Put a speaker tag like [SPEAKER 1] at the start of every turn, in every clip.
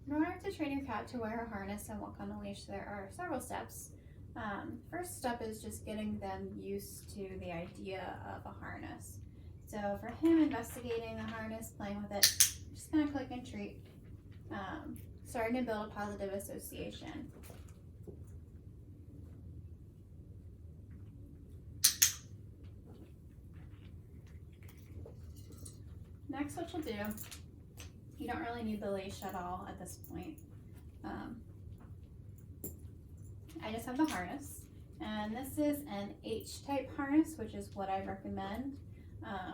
[SPEAKER 1] In order to train your cat to wear a harness and walk on a leash, there are several steps. First step is just getting them used to the idea of a harness. So for him, investigating the harness, playing with it, just gonna click and treat, starting to build a positive association. Next, what you'll do, you don't really need the leash at all at this point. I just have the harness, and this is an H-type harness, which is what I recommend.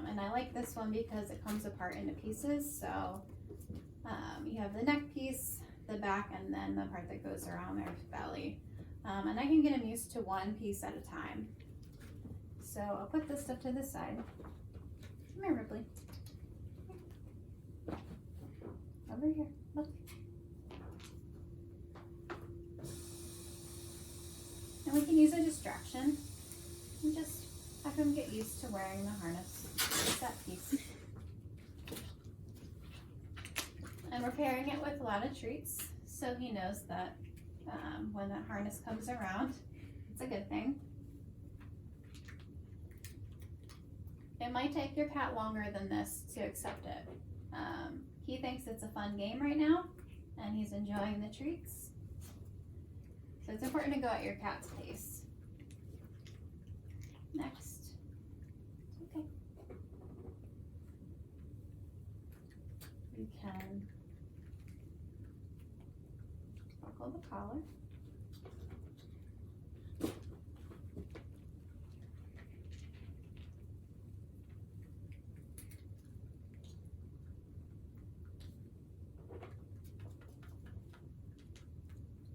[SPEAKER 1] And I like this one because it comes apart into pieces. So you have the neck piece, the back, and then the part that goes around their belly. And I can get them used to one piece at a time. So I'll put this stuff to the side. Come here, Ripley. Over here, look. And we can use a distraction and just have him get used to wearing the harness. Just that piece. And we're pairing it with a lot of treats, so he knows that when that harness comes around, it's a good thing. It might take your cat longer than this to accept it. He thinks it's a fun game right now, and he's enjoying the treats. So it's important to go at your cat's pace. Next. Okay. You can buckle the collar.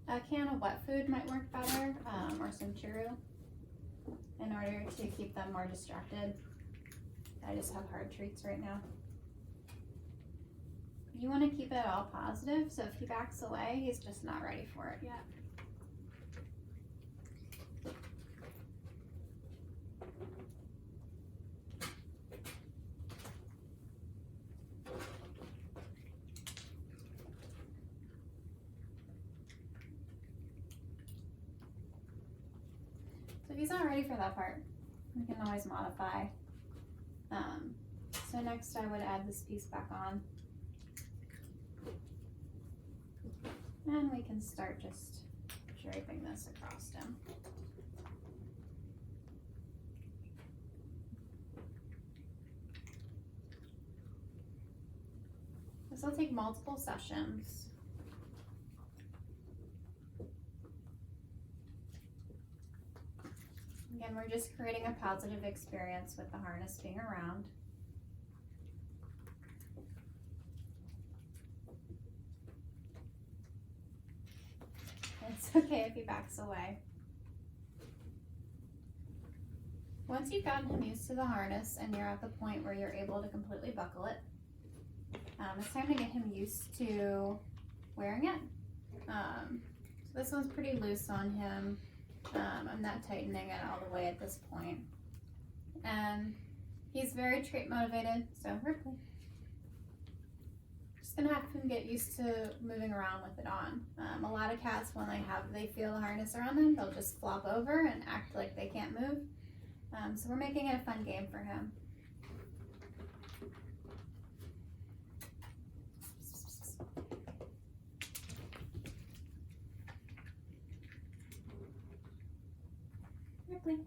[SPEAKER 1] A can of wet food might work better, or some churro, in order to keep them more distracted. I just have hard treats right now. You want to keep it all positive, so if he backs away, he's just not ready for it yet. So if he's not ready for that part, we can always modify. So next I would add this piece back on. And we can start just draping this across him. This will take multiple sessions. Again, we're just creating a positive experience with the harness being around. It's okay if he backs away. Once you've gotten him used to the harness and you're at the point where you're able to completely buckle it, it's time to get him used to wearing it. So this one's pretty loose on him. I'm not tightening it all the way at this point. And he's very trait motivated, so Ripley. Just gonna have him get used to moving around with it on. A lot of cats, when they feel the harness around them, they'll just flop over and act like they can't move. So we're making it a fun game for him. Ripley.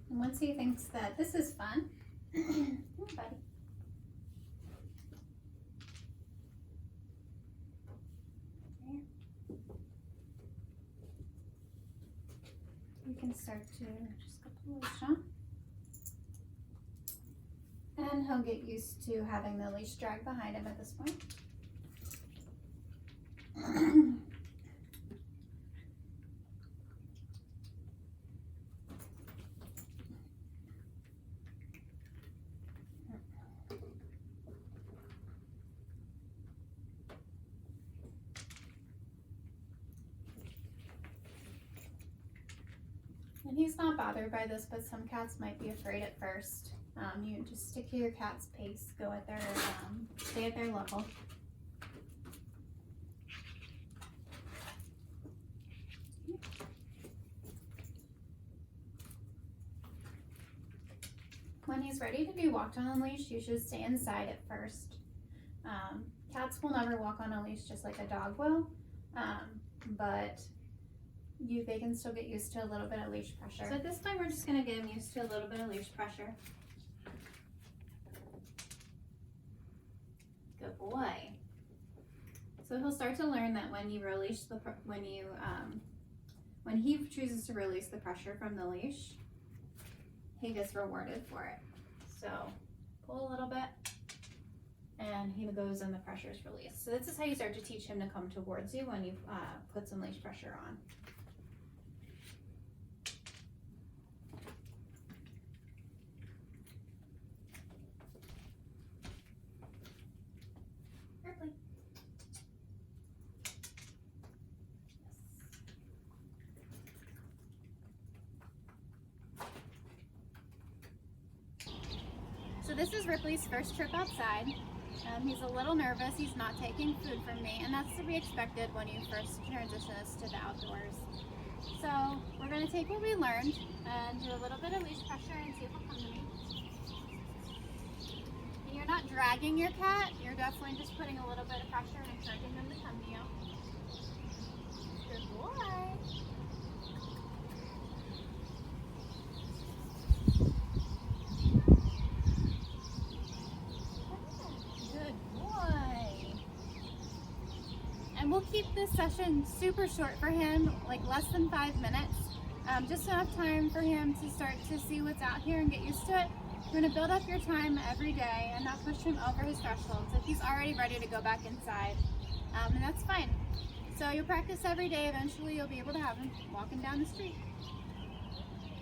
[SPEAKER 1] And once he thinks that this is fun, here, buddy. There. You can start to just put the leash on. And he'll get used to having the leash drag behind him at this point. And He's not bothered by this, but some cats might be afraid at first. You just stick to your cat's pace, go at their, stay at their level. When he's ready to be walked on a leash, you should stay inside at first. Cats will never walk on a leash just like a dog will, but they can still get used to a little bit of leash pressure. So at this point, we're just gonna get him used to a little bit of leash pressure. Good boy. So he'll start to learn that when you release when he chooses to release the pressure from the leash, he gets rewarded for it. So pull a little bit, and he goes and the pressure is released. So this is how you start to teach him to come towards you when you put some leash pressure on. Ripley. So this is Ripley's first trip outside. He's a little nervous. He's not taking food from me, and that's to be expected when you first transition us to the outdoors. So we're going to take what we learned and do a little bit of leash pressure and see if he'll come to me. And you're not dragging your cat. You're definitely just putting a little bit of pressure and encouraging them to come to you. Good boy. And we'll keep this session super short for him, like less than 5 minutes. Just enough time for him to start to see what's out here and get used to it. You're going to build up your time every day and not push him over his thresholds if he's already ready to go back inside. And that's fine. So you'll practice every day. Eventually you'll be able to have him walking down the street.